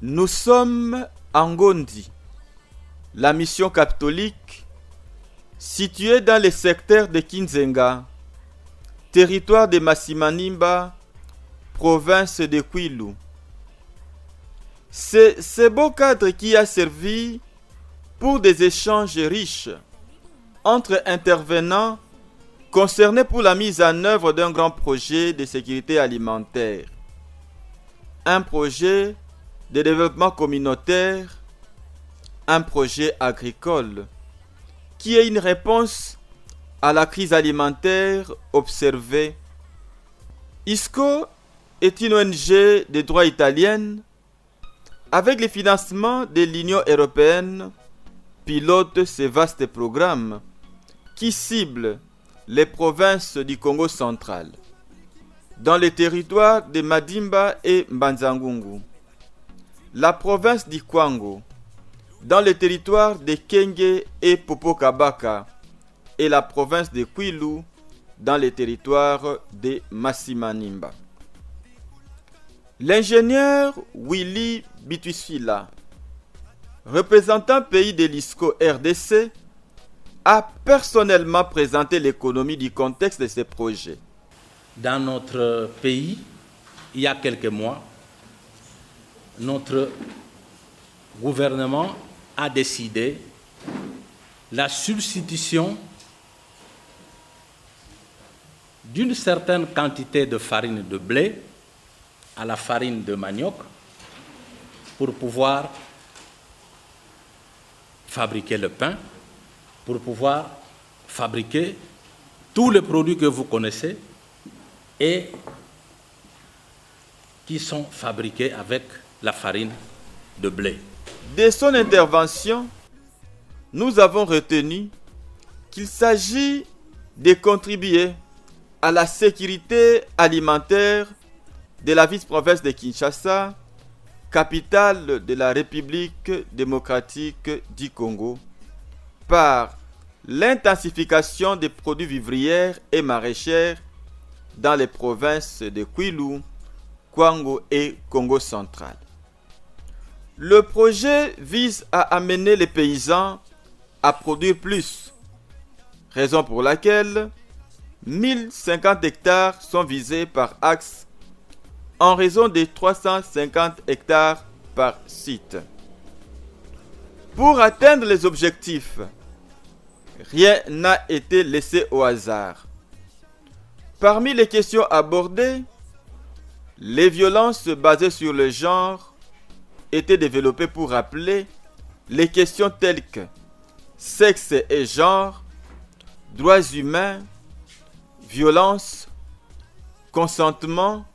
Nous sommes en Gondi, la mission catholique située dans le secteur de Kinzenga, territoire de Masimanimba, province de Kwilu. C'est ce beau cadre qui a servi pour des échanges riches entre intervenants concernés pour la mise en œuvre d'un grand projet de sécurité alimentaire, un projet de développement communautaire, un projet agricole qui est une réponse à la crise alimentaire observée. ISCO est une ONG de droit italienne avec le financement de l'Union européenne, pilote ce vaste programme qui cible les provinces du Congo central, dans les territoires de Madimba et Mbanzangungu, la province du Kwango, dans les territoires de Kenge et Popokabaka, et la province de Kwilu, dans les territoires de Masimanimba. L'ingénieur Willy Bitwisfila, représentant pays de l'ISCO RDC, a personnellement présenté l'économie du contexte de ces projets. Dans notre pays, il y a quelques mois, notre gouvernement a décidé la substitution d'une certaine quantité de farine de blé à la farine de manioc pour pouvoir fabriquer le pain, pour pouvoir fabriquer tous les produits que vous connaissez et qui sont fabriqués avec la farine de blé. De son intervention, nous avons retenu qu'il s'agit de contribuer à la sécurité alimentaire de la vice-province de Kinshasa, capitale de la République démocratique du Congo, par l'intensification des produits vivrières et maraîchères dans les provinces de Kwilu, Kwango et Congo central. Le projet vise à amener les paysans à produire plus, raison pour laquelle 1050 hectares sont visés par axe en raison de 350 hectares par site. Pour atteindre les objectifs, rien n'a été laissé au hasard. Parmi les questions abordées, les violences basées sur le genre étaient développées pour rappeler les questions telles que sexe et genre, droits humains, violence, consentement,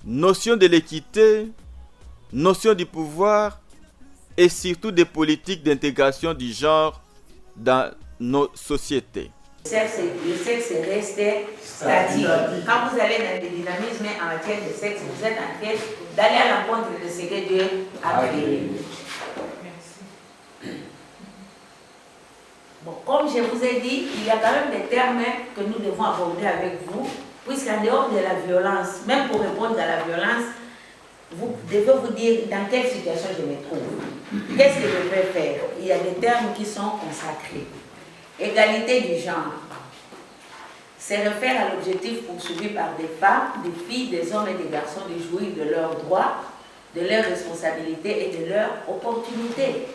notion de l'équité, notion du pouvoir et surtout des politiques d'intégration du genre dans nos sociétés. Le sexe reste statique. Quand vous allez dans le dynamisme en matière de sexe, vous êtes en train d'aller à l'encontre de ce que Dieu a créé. Bon, comme je vous ai dit, il y a quand même des termes que nous devons aborder avec vous, puisqu'en dehors de la violence, même pour répondre à la violence, vous devez vous dire dans quelle situation je me trouve. Qu'est-ce que je peux faire? Il y a des termes qui sont consacrés. Égalité du genre. C'est réfère à l'objectif poursuivi par des femmes, des filles, des hommes et des garçons de jouir de leurs droits, de leurs responsabilités et de leurs opportunités.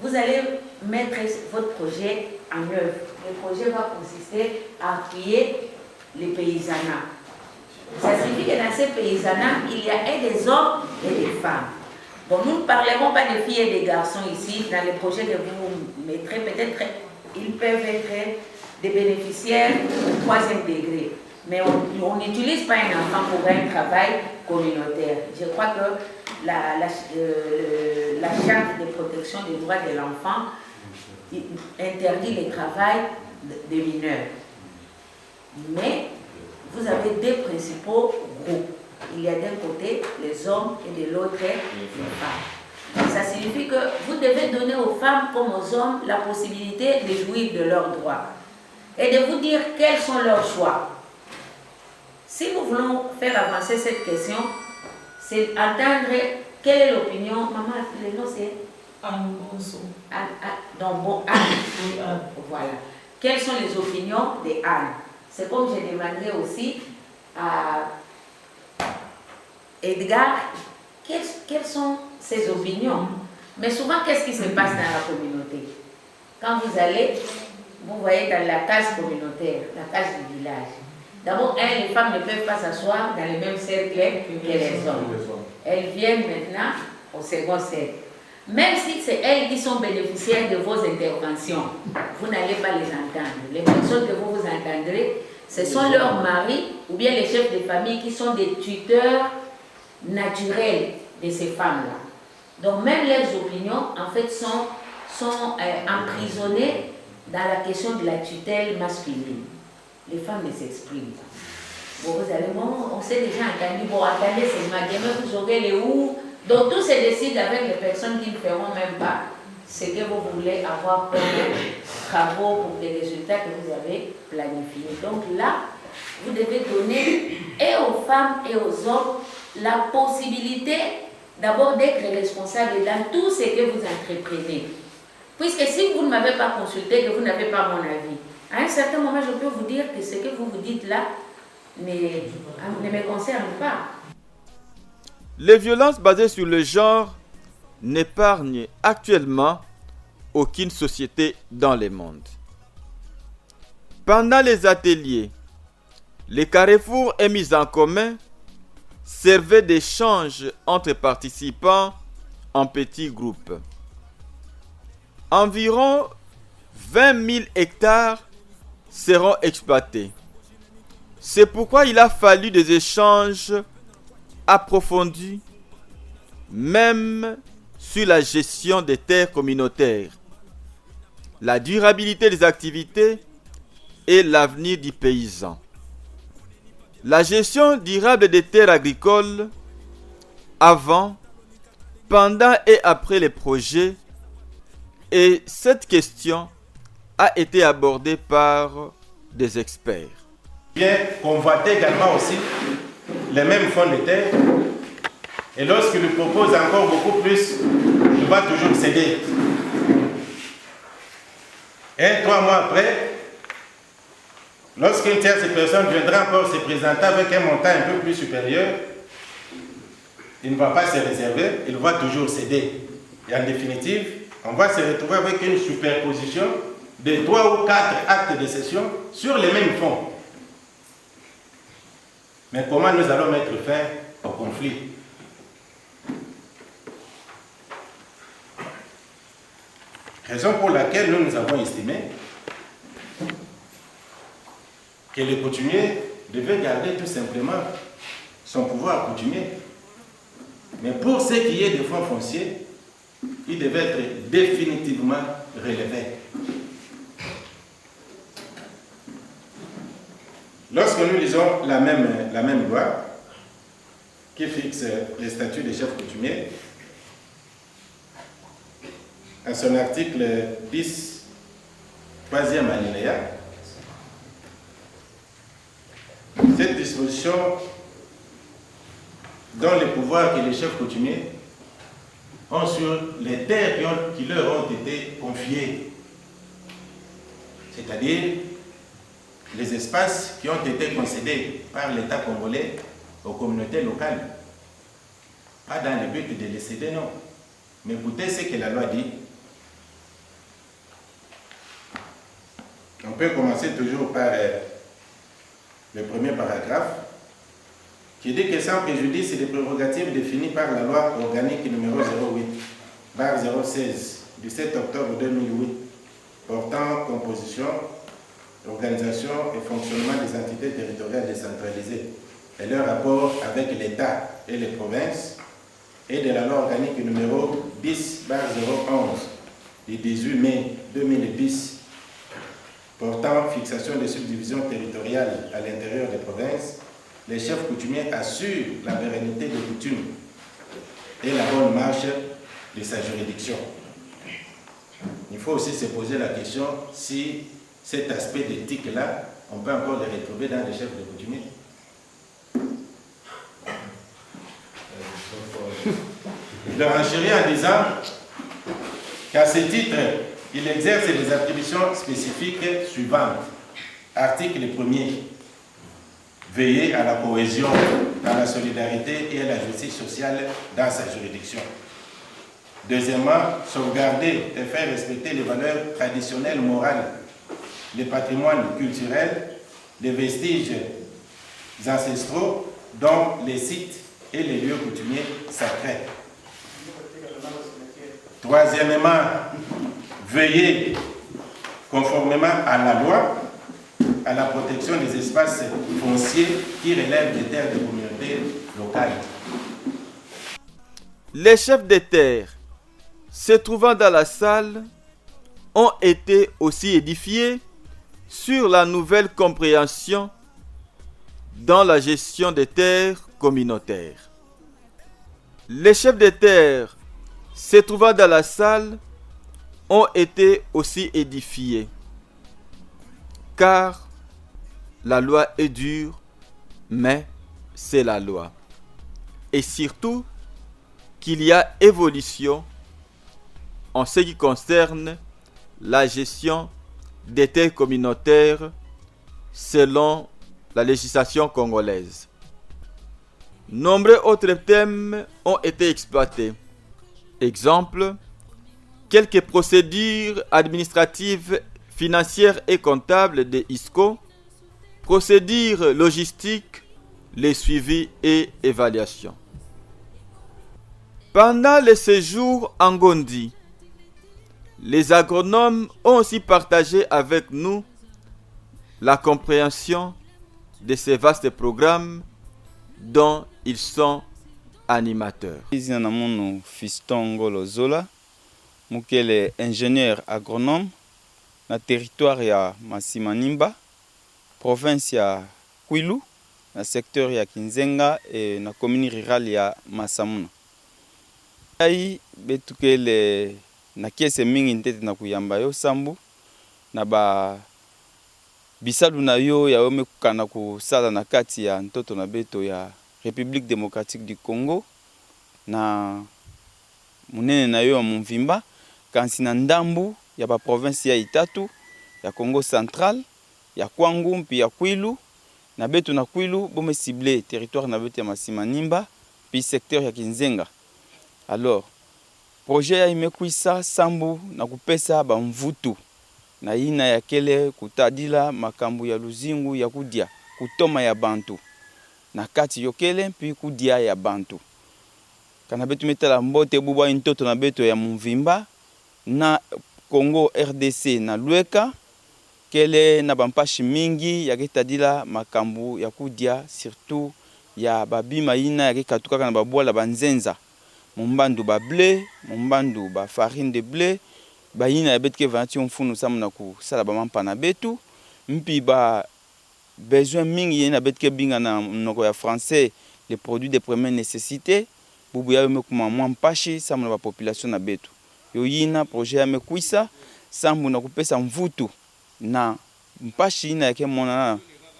Vous allez mettre votre projet en œuvre. Le projet va consister à appuyer les paysanats. Ça signifie que dans ces paysanats, il y a des hommes et des femmes. Bon, nous ne parlerons pas des filles et des garçons ici. Dans les projets que vous mettrez, peut-être ils peuvent être des bénéficiaires au 3e degré. Mais on n'utilise pas un enfant pour un travail communautaire. Je crois que la charte de protection des droits de l'enfant interdit le travail des mineurs. Mais vous avez deux principaux groupes. Il y a d'un côté les hommes et de l'autre les femmes. Ça signifie que vous devez donner aux femmes comme aux hommes la possibilité de jouir de leurs droits et de vous dire quels sont leurs choix. Si nous voulons faire avancer cette question, c'est entendre Quelle est l'opinion? Maman, le nom c'est Anne Bonso. Donc bon, Anne. Voilà. Quelles sont les opinions de Anne? C'est comme j'ai demandé aussi à Edgar, quelles sont ses opinions? Mais souvent, qu'est-ce qui se passe dans la communauté? Quand vous allez, vous voyez dans la case communautaire, la case du village. D'abord, les femmes ne peuvent pas s'asseoir dans le même cercle que les hommes. Elles viennent maintenant au second cercle. Même si c'est elles qui sont bénéficiaires de vos interventions, vous n'allez pas les entendre. Les personnes que vous entendrez, ce sont leurs maris ou bien les chefs de famille qui sont des tuteurs naturels de ces femmes-là. Donc même leurs opinions, en fait, sont emprisonnées dans la question de la tutelle masculine. Les femmes ne s'expriment pas. Bon, vous allez, bon, on s'est déjà entendu, bon, attendez, c'est ma demain, vous aurez les où. Donc tout se décide avec les personnes qui ne feront même pas ce que vous voulez avoir comme travaux pour des résultats que vous avez planifiés. Donc là, vous devez donner et aux femmes et aux hommes la possibilité d'abord d'être responsables dans tout ce que vous entreprenez. Puisque si vous ne m'avez pas consulté, que vous n'avez pas mon avis, à un certain moment, je peux vous dire que ce que vous vous dites là ne me concerne pas. Les violences basées sur le genre n'épargnent actuellement aucune société dans le monde. Pendant les ateliers, les carrefours et mises en commun servaient d'échange entre participants en petits groupes. Environ 20 000 hectares seront exploités. C'est pourquoi il a fallu des échanges approfondis, même sur la gestion des terres communautaires, la durabilité des activités et l'avenir du paysan. La gestion durable des terres agricoles avant, pendant et après les projets, et cette question a été abordée par des experts. Bien convoiter également aussi les mêmes fonds de terre, et lorsqu'il lui propose encore beaucoup plus, il va toujours céder. Et 3 mois après, lorsqu'une tierce personne viendra encore se présenter avec un montant un peu plus supérieur, il ne va pas se réserver, il va toujours céder. Et en définitive, on va se retrouver avec une superposition de 3 ou 4 actes de cession sur les mêmes fonds. Mais comment nous allons mettre fin au conflit? Raison pour laquelle nous avons estimé que le coutumier devait garder tout simplement son pouvoir coutumier. Mais pour ce qui est des fonds fonciers, il devait être définitivement relevé. Lorsque nous lisons la même loi qui fixe les statuts des chefs coutumiers, à son article 10, 3e alinéa, cette disposition donne le pouvoir que les chefs coutumiers ont sur les terres qui leur ont été confiées, c'est-à-dire les espaces qui ont été concédés par l'État congolais aux communautés locales. Pas dans le but de les céder, non. Mais écoutez ce que la loi dit. On peut commencer toujours par le premier paragraphe qui dit que sans préjudice des prérogatives définies par la loi organique numéro 08/016 du 7 octobre 2008 portant composition, organisation et fonctionnement des entités territoriales décentralisées et leur rapport avec l'État et les provinces, et de la loi organique numéro 10/011 du 18 mai 2010 portant fixation des subdivisions territoriales à l'intérieur des provinces, les chefs coutumiers assurent la pérennité des coutumes et la bonne marche de sa juridiction. Il faut aussi se poser la question si cet aspect d'éthique-là, on peut encore le retrouver dans les chefs de coutumiers. le renchérit en disant qu'à ce titre, il exerce les attributions spécifiques suivantes. Article 1er. Veiller à la cohésion, à la solidarité et à la justice sociale dans sa juridiction. Deuxièmement, sauvegarder et faire respecter les valeurs traditionnelles morales, les patrimoines culturels, les vestiges ancestraux, dont les sites et les lieux coutumiers sacrés. Troisièmement, veiller conformément à la loi à la protection des espaces fonciers qui relèvent des terres des communautés locales. Les chefs des terres se trouvant dans la salle ont été aussi édifiés sur la nouvelle compréhension dans la gestion des terres communautaires. Les chefs des terres se trouvant dans la salle ont été aussi édifiés, car la loi est dure, mais c'est la loi. Et surtout, qu'il y a évolution en ce qui concerne la gestion des terres communautaires selon la législation congolaise. Nombreux autres thèmes ont été exploités. Exemple, quelques procédures administratives, financières et comptables de ISCO, procédures logistiques, les suivis et évaluations. Pendant le séjour en Gondi, les agronomes ont aussi partagé avec nous la compréhension de ces vastes programmes dont ils sont animateurs. Fiston Ngolo Zola, mukele ingénieur agronome na territoire ya Masimanimba, province ya Kwilu, na secteur ya Kinzenga et na commune rurale ya Masamuna. Ai betukele na kiese mingi ntete na kuyamba yo sambu na ba bisalu na yo ya ome kukana kusala na kati ya ntoto na beto ya République démocratique du Congo na munene na yo ya Mumvimba kansi na ndambu ya ba province ya Itatu ya Congo central ya Kwangu mpi ya Kwilu na beto na Kwilu bome ciblé territoire na beto ya Masimanimba puis secteur ya Kinzenga. Alors projet ya imekuisa sambu na kupesa ba mvutu na ina ya kele kutadila makambu ya luzingu ya kudia kutoma ya bantu na kati yokele mpi kudia ya bantu kana betu metala mbote bubwa ntoto na beto ya Mumvimba na Congo RDC na Lueka kele na bampashi mingi ya ketadila makambu ya kudia surtout ya babima ina ya katuka na babwala banzenza mumbandu ba blé mumbandu ba farine de blé ba ina ya betke vanti mfunu samuna ku sala ba mampa na betu mpi ba besoin mingi na betke binga na noko ya français les produits de première nécessité bubu ya mekuma mwampashi samuna ba population na betu yo yina projet ya mekuisa sambu na kupesa mvutu na mpashi ina yake mona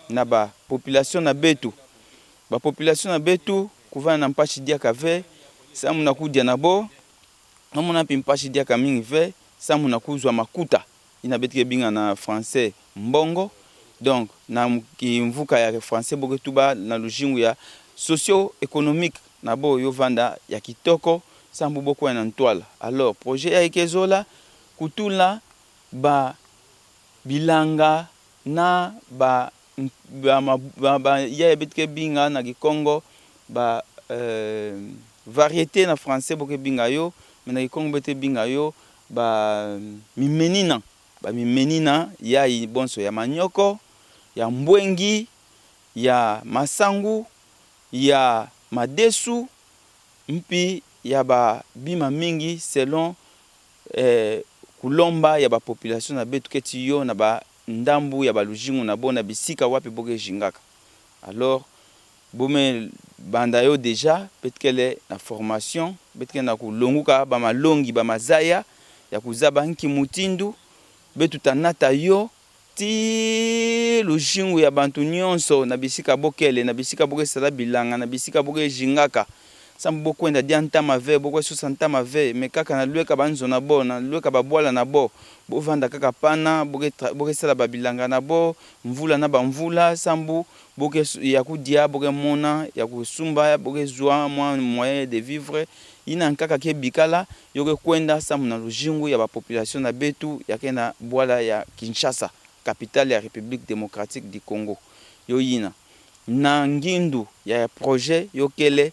na ba population na betu kuvana na mpashi dia kave samu na kudia nabo namona pimpashi dia kamingi ve samu na kuzwa makuta ina betike binga na français mbongo donc na kimvuka ya français boketuba na lujingu ya socio-économique nabo yo vanda ya kitoko sambu boko na ntwala. Alors projet ya ikezola kutula ba bilanga na ba ya betike binga na Kikongo ba variété na français boke binga yo mena Kikongo bete binga yo ba mimenina ya bonso ya manyoko ya mbwengi ya masangu ya madesu mpi ya ba bima mingi selon kulomba ya ba population na betu keti yo na ba ndambu ya ba lujingu na bona bisika wapi boke jingaka. Alors bome banda yo déjà petkele na formation petkele na kulonguka ba malongi ba mazaya ya kuzaba nki mutindu betu tanata yo ti lujingu ya bantu nyonso na bisika bokele na bisika boke sala bilanga na bisika boke jingaka sambu bokwenda dia ntama ve bokwe susantama ve me kaka na lueka banzo na bo na lueka babwala na bo bovanda kaka pana boke sala babilanga na bo mvula na bamvula sambu boke ya kudia boke mona ya kusumba boke zwa moyen de vivre ina nkaka ke bikala yoke kwenda sambu na lujingu ya ba population na betu ya kena bwala ya Kinshasa capitale ya République démocratique du Congo yo yina na ngindu ya projet yokele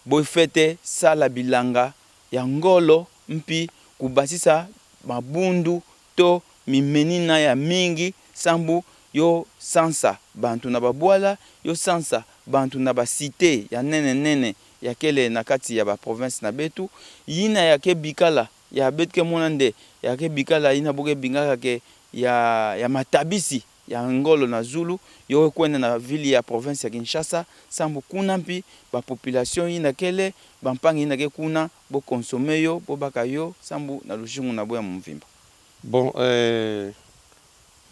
boifete sala bilanga ya ngolo mpi kubasisa mabundu to mimenina ya mingi sambu yo sansa bantu na babwala yo sansa bantu na ba cité ya nene ya kele na kati ya ba province na betu yina ya ke bikala ya betke monande ya ke bikala yina boke bingaka ke ya matabisi ya ngolo na Zulu yo kwenda na ville ya province ya Kinshasa sambu kuna mpi ba population yina kele bampangi yina ke kuna bo consommer yo bo baka yo sambu na lushingu na boya mvimba. Bon,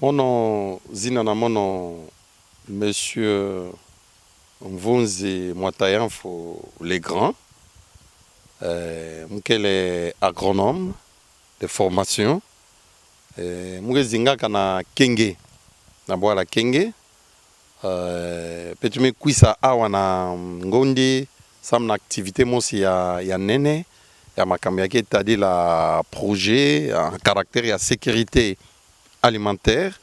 mono zina na mono monsieur Mvunzi Mwatayanfo les grands, mukele agronome de formation, mukezinga kana kenge na bwala kenge, petume kwisa awa na ngondi sam na activité mosi ya nene ya makambo yake tadi la projet en caractère ya sécurité alimentaire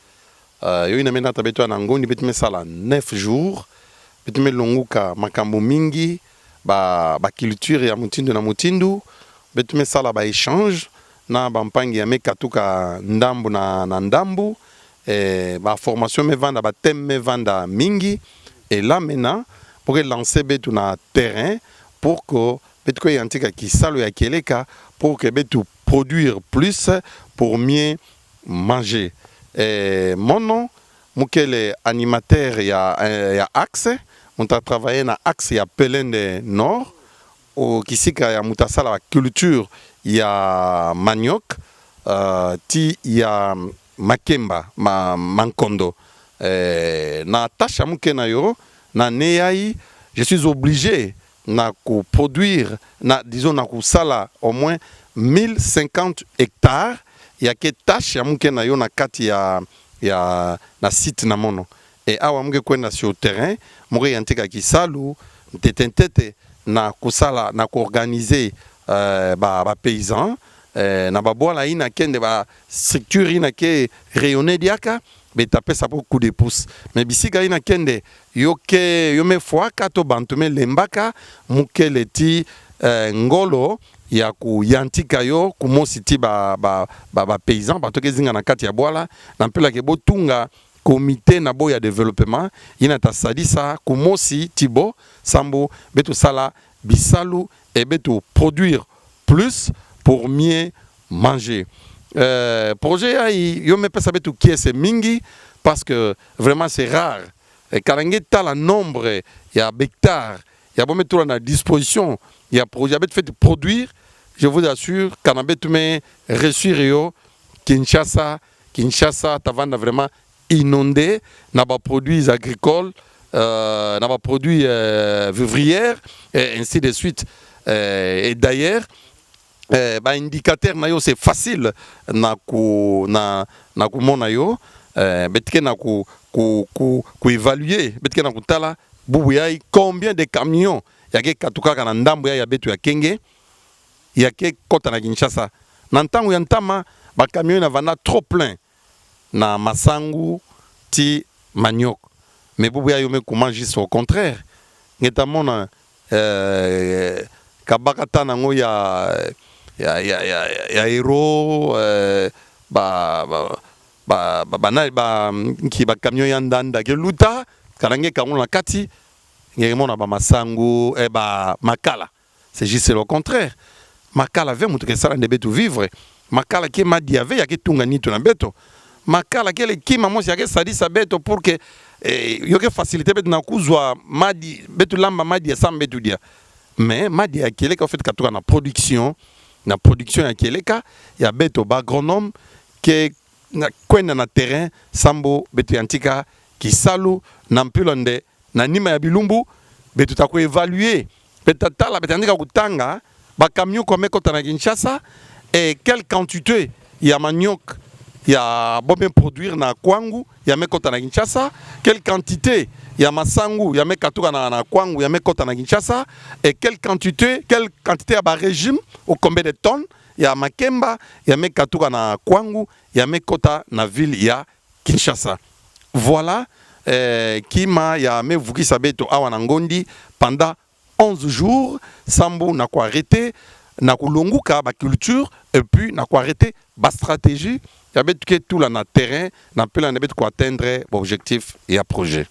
yo ina mena tabeto na ngondi betume sala 9 jours betume longuka makambo mingi ba culture ya mutindu na mutindu betume sala ba échange na bampangi ya mekatuka ndambu na ndambu ba formation me vanda ba thème me vanda mingi et là maintenant pour lancer betu na terrain pour que betu yantika kisalo ya keleka pour que betu produire plus pour mieux manger. Mon nom mukele animateur ya axe muta travailler na axe ya Pelende Nord au kisika ya mutasala la culture ya manioc ti ya makemba mankondo na tasha mukena yo na neyai je suis obligé na produire na disons na sala au moins 1050 hectares ya ke tasha mukena yo na kati ya na site na mono et awa muke kwenda sur terrain muke yantika kisalu tete na kusala na organiser ba paysan na babola ina kende ba structure ina ke rayonner diaka be taper ça pour coup de pouce mais bisika ina kende yo me fois kato bantume lembaka mukeleti ngolo ya ku yantika yo kumositi ba paysan batoke zinga na kati ya bola na mpela ke botunga comité na boya développement ina tasadisa kumosi tibo sambo betu sala bisalu et betu produire plus pour mieux manger. Projet aïe yo me pesa betu kiese mingi parce que vraiment c'est rare et kalangeta la nombre ya hectares ya bo mettre à disposition ya projet betu fait produire je vous assure kana betu me réussir yo Kinshasa tavanda vraiment inondé na ba produits agricoles na ba produits vivrières et ainsi de suite et d'ailleurs ba indicateur na yo c'est facile na kumona yo betike na ku évaluer betike na kutala bubu yai combien de camions yake katukaka na ndambo ya betu ya kenge yake kota na Kinshasa na ntango ya ntama ba camions na vana trop plein na masangu ti manioc mais bubu ya yo me comment juste au contraire ngeta mona kabakata nango ya hero ki ba camion ya ndanda ke luta karange kango na kati ngemona ba masangu ba makala c'est juste le contraire makala ve mutu ke sala ndebe tu vivre makala ke madi ave ya ke tunga nitu na beto makala ke le kima mosi ya ke sadisa beto pour que yo ke facilité beto na kuzwa madi betu lamba madi ya sambe tu dia mais madi ya keleka en fait katuka na production ya keleka ya beto ba agronome ke na kwenda na terrain sambo betu yantika kisalu na mpilonde na nima ya bilumbu betu tako évaluer Betatala betandika kutanga ba camion comme kota na Kinshasa et quelle quantité ya manioc ya bon produire na Kwangu ya mekota na Kinshasa, quelle quantité ya masangu ya mekatuka na Kwangu ya mekota na Kinshasa et quelle quantité ya ba régime au combien de tonnes ya makemba ya mekatuka na Kwangu ya mekota na ville ya Kinshasa. Voilà kima ya mevukisa beto awa na Ngondi pendant 11 jours sambu na ko arrêter na kulunguka ba culture et puis na ko arrêter ba stratégie ya betu ke tout là na terrain na pela na betu ko atteindre objectif et projet.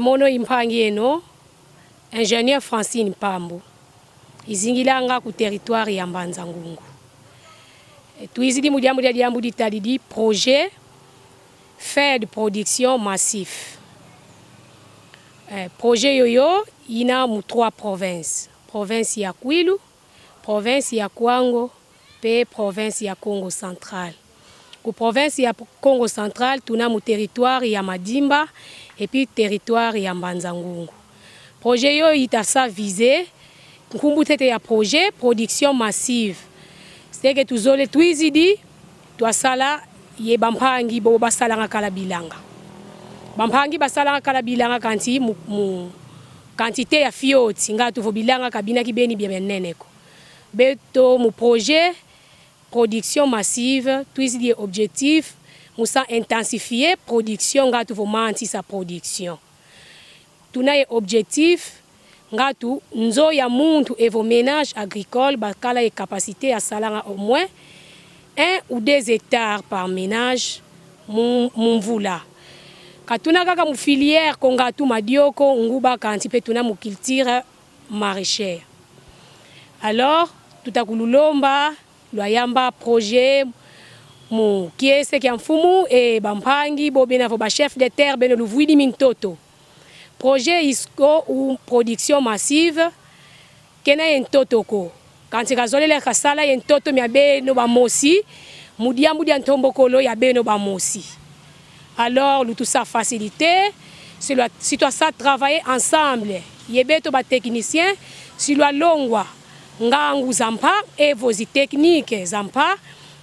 Mono impangi eno ingénieur Francine Pambo izingilanga ku territoire ya Mbanza Ngungu. Tuizidi mudiambu ditali projet faire de production massif. Projet yoyo ina mu 3 provinces. Province ya Kwilu, province ya Kwango, pe province ya Congo Central. Ku province ya Congo Central tuna mu territoire ya Madimba et puis territoire ya Mbanza Ngungu. Projet yo itasa visé nkumbu tete ya projet production massive. C'est que tuzole tuizidi twasala ye bampangi bo basala ngakala bilanga. Bampangi basala ngakala bilanga kanti mu quantité ya fioti ngatu vo bilanga kabina kibeni bia beneneko. Beto mu projet production massive tuizidi objectif musa intensifier production ngatu vo manti sa production. Tunaye objectif ngatu nzo ya muntu evo ménage agricole bakala e capacité à salanga au moins 1 ou 2 hectares par ménage mumvula. Katuna kaka mu filière kongatu madioko nguba kanti pe tuna mu culture maraîchère. Alors tutakululomba loyamba projet mu kiese kya mfumu e bampangi bo bena vo ba chef de terre beno luvwidi mintoto. Projet ISCO ou production massive kena yentotoko. Quand tu as le kasala yentoto miabe no ba mosi, mudiambu dia ntombokolo ya be no ba mosi. Alors tout ça facilité, si toi ça travailler ensemble, yebeto ba technicien, si lo longwa ngangu zampa et vos techniques zampa,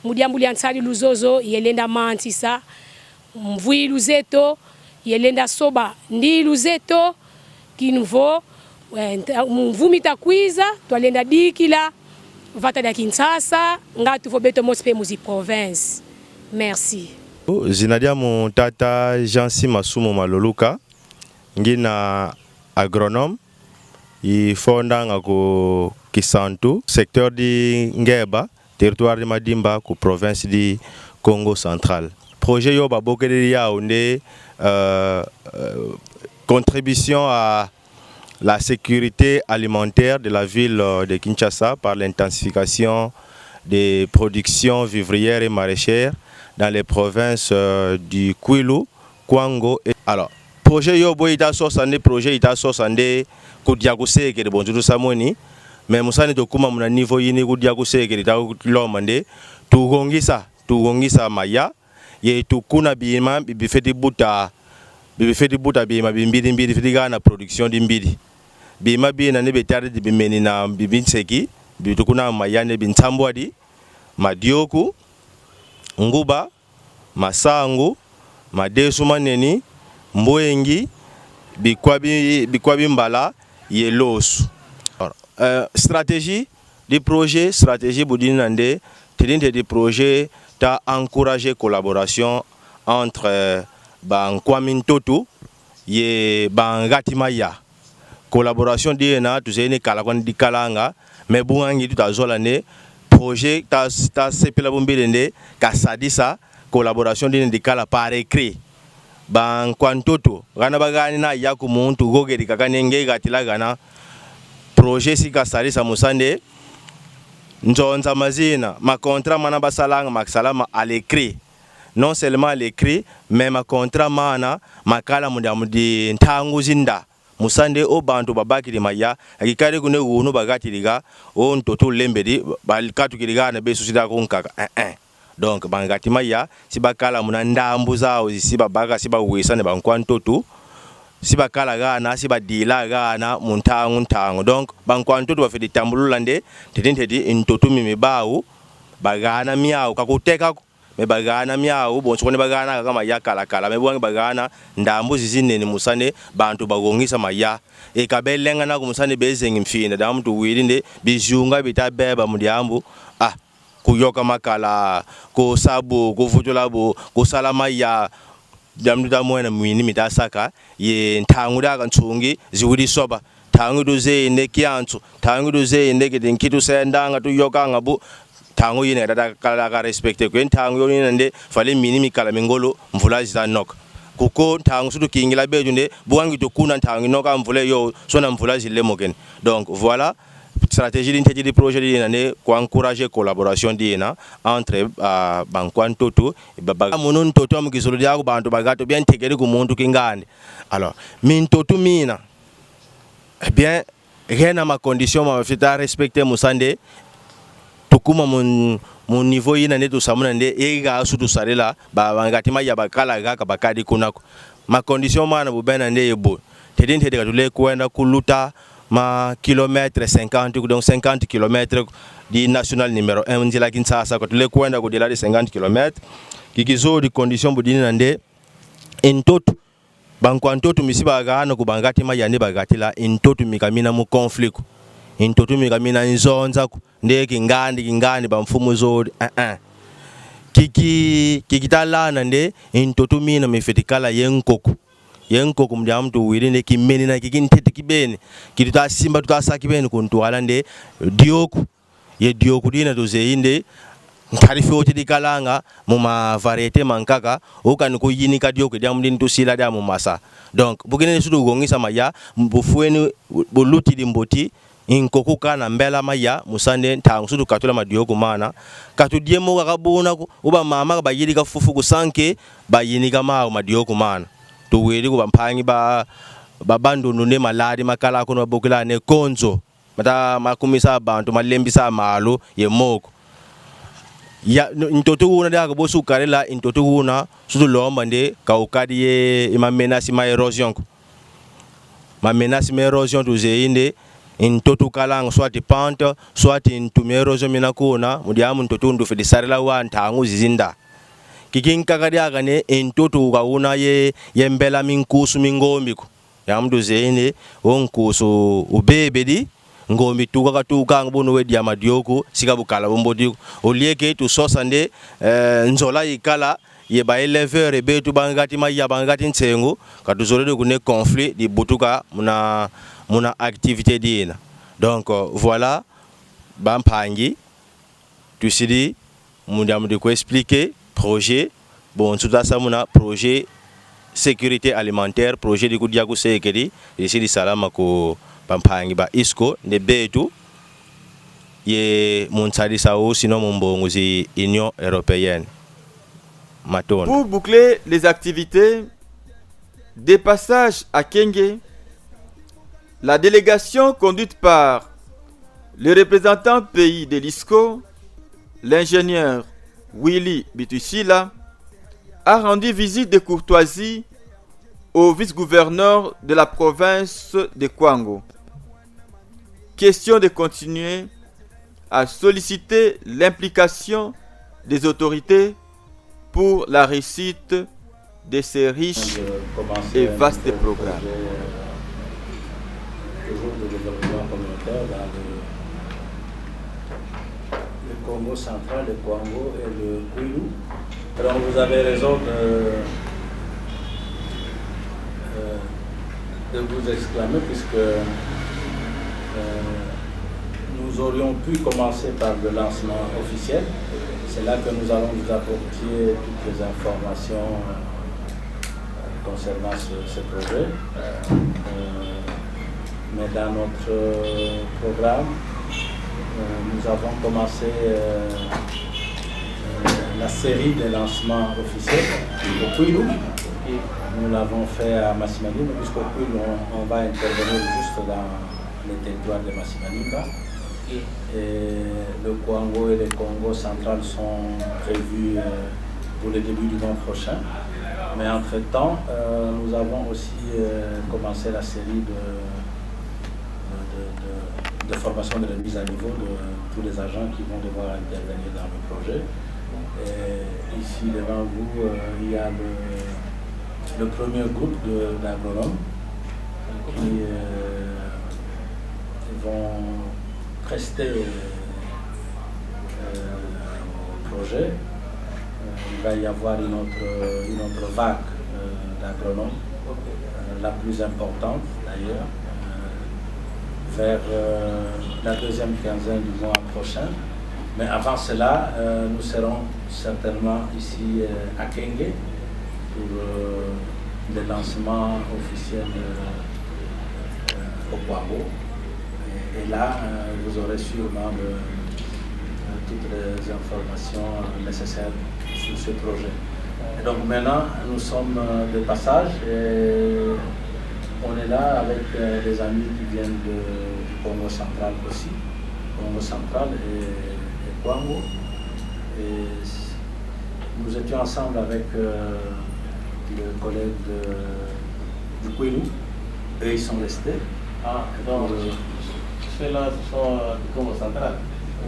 mudiambu dia nsali luzozo yelenda mantisa, mvui luzeto yelenda soba ndi luzeto kinvo mvumita kwiza twalenda dikila vata da Kinshasa ngatu fo beto mospe muzi province. Merci. Zinadia mon tata Jansi Masumo Maloluka ngina agronome i fonda ngako Kisantu secteur di Ngeba territoire de Madimba ku province di Congo Central. Projet yo ba bokele ya onde contribution à la sécurité alimentaire de la ville de Kinshasa par l'intensification des productions vivrières et maraîchères dans les provinces du Kwilu, Kwango et... Alors, projet yo boy ita sosande projet ita sosande kudiakuse ke de bonjour samoni mais musani to kuma muna niveau yini kudiakuse ke ta lomande tugongisa maya ye tukuna bima bifeti buta bima bimbidi fitiga na production dimbidi bima bina ne betare di bimeni na bibinseki bitukuna mayane bintambwadi madioku nguba masangu madesu maneni mbwengi bikwabi mbala yelosu. Stratégie du projet stratégie budinande tidinte du projet ta encourager collaboration entre Bankwamintoto ye Bangatimaya. Collaboration diena tuzene kalakwan di kalanga mais bungangi tutazolane projet ta sepela bumbelende kasadisa collaboration diena di kala par écrit. Bankwantoto gana bagani na yaku muntu gogeri kakanenge gatila gana projet si kasadisa musande nzonza mazina ma contrat mana basalanga maksalama à l'écrit. Non seulement à l'écrit mais ma contrat mana makala mudi ntangu zinda musande o bantu babaki di maya akikari kune unu bagati liga o ntoto lembedi balikatu kiliga na besu sida kunkaka donc bangati maya si bakala muna ndambu zao si babaka si bawesa ne bankwantoto si bakala gana si badila gana muntango donc bankwanto to bafedi tambululande tedi intotu mimibau bagana miau kakuteka me bagana miau bon sokone bagana kama yakala me bwangi bagana ndambu zizinene musane bantu bagongisa maya e kabelenga na kumusane bezengi mfina damuntu wirinde bijunga bitabeba mudyambu kuyoka makala ko sabu ko futulabo ko salama ya damdu da mwena mwini mitasaka ye ntangu da kanchungi ziwudi soba tangu duze inde kiantu tangu duze inde kitu sendanga tu yoka ngabu tangu yine da kala ka respecte ko tangu yone nde fale mini mikala mingolo mvula zitanok kuko tangu sudu kingila bejunde buwangi to kuna tangu noka mvule yo sona mvula zilemoken donc voilà stratégie d'intégrité du projet d'Ina pour encourager collaboration d'Ina entre Bankwan Toto et Baba Monon Toto mukisolo diako bantu bagato bien intégré ku muntu kingane. Alors min Toto mina eh bien rien à ma condition ma fita respecter musande tukuma mon niveau ina ne to samuna nde ega sutu sarela ba bangatima ya bakala ga kabakadi kunako ma condition mana bubena nde yebo tedinte de katule kwenda kuluta ma kilomètre 50 donc 50 km di national numéro 1 ndila Kinshasa ko tule kwenda ko delà de 50 km kikizo di condition budini nande entoto bankwantoto misiba gana ku bangati mayane bagati la entoto mikamina mu conflit entoto mikamina nzonza nde kingandi ba mfumu zo kikitala nande entoto mina mifetikala yenkoko mdiamtu wirinde kimeni na kikintete kibeni kituta simba tutasa kibeni kuntuala nde dioku dina tuzeinde nkarifi oti dikalanga muma variete mankaka ukani kuyinika dioku dia mdini tusila dia mumasa donc bugine sudu gongisa maya mbufueni buluti dimboti inkoku kana mbela maya musande ntangu sudu katula madioku mana katudiemo kakabuna uba mama bayirika fufu kusanke bayinika mao madioku mana tuwiri ku bampangi babandu nune maladi makala kono bokela ne konzo mata makumisa abantu malembisa malu yemoko ya ntoto una daga bosu karela ntoto una sudu lomba nde kaukadi ye imamenasi ma erosion tuzeinde ntoto kalanga soit pente soit ntume erosion minakuna mudiamu ntoto ndu fedi sarela wa ntangu zizinda kikinka kadiaga ne entoto kauna yembela minkusu mingombiko ya mdu zeine onkusu ubebedi ngombi tuka ngobono wedi ya madioku sikabukala bombodi olieke tu sosande nzola ikala ye ba éleveur e betu bangati maya bangati nsengo katuzolede kune conflit di butuka muna activité dina donc voilà bampangi tusidi mundamu de ko expliquer projet bon tout ça muna projet sécurité alimentaire projet de kudiaku sekeri ici di salama ko pampangi ba isco ne betu ye munsadi sao sino mumbongo zi Union européenne maton. Pour boucler les activités des passages à Kenge, la délégation conduite par le représentant pays de l'ISCO, l'ingénieur Willy Bitusila, a rendu visite de courtoisie au vice-gouverneur de la province de Kwango. Question de continuer à solliciter l'implication des autorités pour la réussite de ces riches et vastes programmes. Toujours de développement communautaire dans le Congo central, le Kwango et le Kwilu. Alors vous avez raison de vous exclamer puisque nous aurions pu commencer par le lancement officiel. C'est là que nous allons vous apporter toutes les informations concernant ce projet. Mais dans notre programme, nous avons commencé la série de lancements officiels au Kwilu. Nous l'avons fait à Masimanimba, puisqu'au Kwilu, on va intervenir juste dans le territoire de Masimanimba. Et le Kwango et le Congo central sont prévus pour le début du mois prochain. Mais entre-temps, nous avons aussi commencé la série de formation de remise à niveau de tous les agents qui vont devoir intervenir dans le projet. Et ici devant vous, il y a le premier groupe d'agronomes qui vont prester au projet. Il va y avoir une autre vague d'agronomes, la plus importante d'ailleurs, vers la deuxième quinzaine du mois prochain. Mais avant cela, nous serons certainement ici à Kenge pour le lancement officiel au Kwango. Et là, vous aurez sûrement toutes les informations nécessaires sur ce projet. Et donc maintenant, nous sommes de passage et on est là avec des amis qui viennent du Congo central aussi, Congo central et Kwango. Et nous étions ensemble avec le collègue du Kwilu, et ils sont restés. Ah, donc ceux-là sont du Congo central?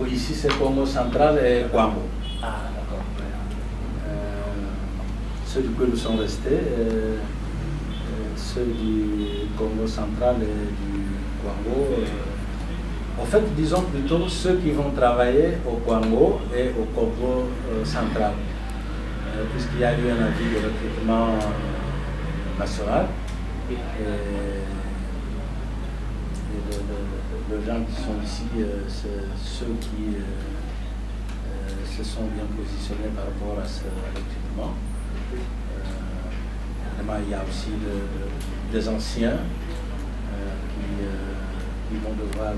Oui, ici c'est Congo central et Kwango. Ah, d'accord. Ceux du Kwilu sont restés, ceux du Congo central et du Kwango. En fait, disons plutôt ceux qui vont travailler au Kwango et au Congo central, puisqu'il y a eu un avis de recrutement national. Et les gens qui sont ici, c'est ceux qui se sont bien positionnés par rapport à ce recrutement. Il y a aussi des anciens qui vont devoir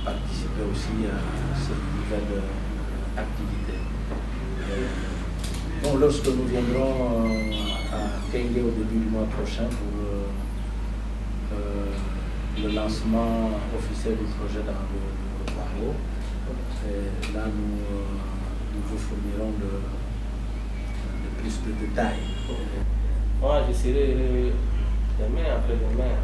participer aussi à cette nouvelle activité. Bon, lorsque nous viendrons à Kenge au début du mois prochain pour le lancement officiel du projet dans le Kwango, là nous vous fournirons de plus de détails. Moi, je serai demain, après-demain.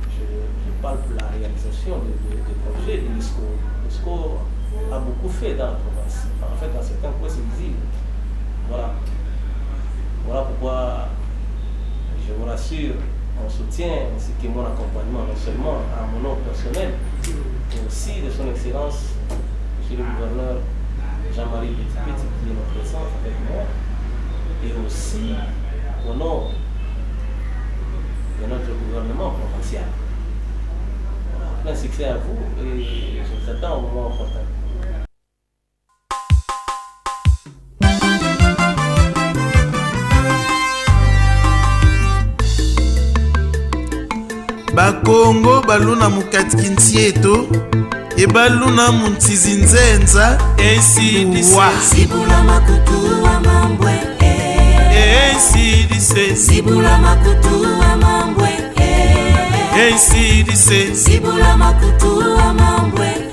Je parle pour la réalisation des projets de l'ISCO. L'ISCO a beaucoup fait dans la province. En fait, dans certains points, c'est visible. Voilà. Voilà pourquoi je vous rassure, mon soutien ainsi que mon accompagnement, non seulement à mon nom personnel, mais aussi de son Excellence, M. le gouverneur Jean-Marie Petit qui est présent avec moi, et aussi au nom de notre gouvernement provincial. Plein succès à vous et je vous attends au moment opportun. Bakongo baluna mukati kinsieto e baluna muntizi nzenza ainsi dise Sibula makutu wa mambwe ainsi dise Sibula makutu wa mambwe ainsi dise Sibula makutu wa mambwe